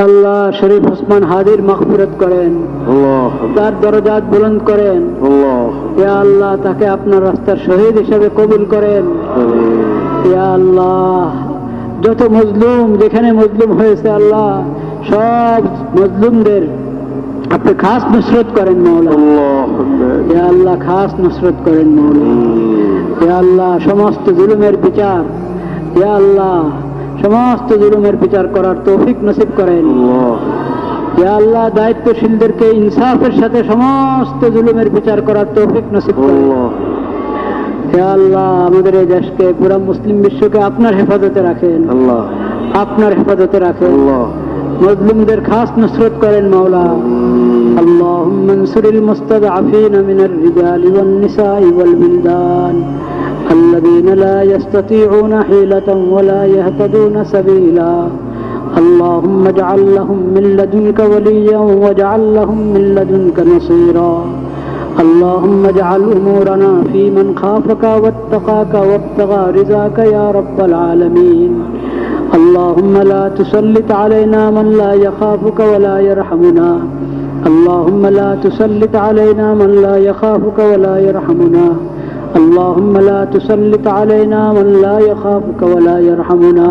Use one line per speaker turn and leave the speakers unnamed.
আল্লাহ শরীফ ওসমান হাদির মাগফিরাত করেন, তার দরজাত বুলন্দ করেন। ইয়া আল্লাহ তাকে আপনার রাস্তার শহীদ হিসেবে কবুল করেন। ইয়া আল্লাহ যত মজলুম যেখানে মজলুম হয়েছে আল্লাহ সব মজলুমদের আপনি খাস নুসরত করেন মওলা। ইয়া আল্লাহ খাস নুসরত করেন মওলা। ইয়া আল্লাহ সমস্ত জুলুমের বিচার, ইয়া আল্লাহ সমস্ত জুলুমের বিচার করার তৌফিক নসিব করেন। ইয়া আল্লাহ দায়িত্বশীলদেরকে ইনসাফের সাথে সমস্ত জুলুমের বিচার করার তৌফিক নসিব করেন। ইয়া আল্লাহ আমাদের এই দেশকে পুরা মুসলিম বিশ্বকে আপনার হেফাজতে রাখেন, আপনার হেফাজতে রাখেন। মজলুমদের খাস নুসরত করেন মাওলা। আল্লাহুম্মা আনসুরিল মুস্তাদআফিনা মিনার রিজালি ওয়ান নিসাই ওয়াল বিলদান الذين لا يستطيعون حيلة ولا يهتدون سبيلا اللهم اجعل لهم من لدنك وليا واجعل لهم من لدنك نصيرا اللهم اجعل أمورنا في من خافك واتقاك وابتغى رضاك يا رب العالمين اللهم لا تسلط علينا من لا يخافك ولا يرحمنا اللهم لا تسلط علينا من لا يخافك ولا يرحمنا اللهم لا تسلط علينا من لا يخافك ولا يرحمنا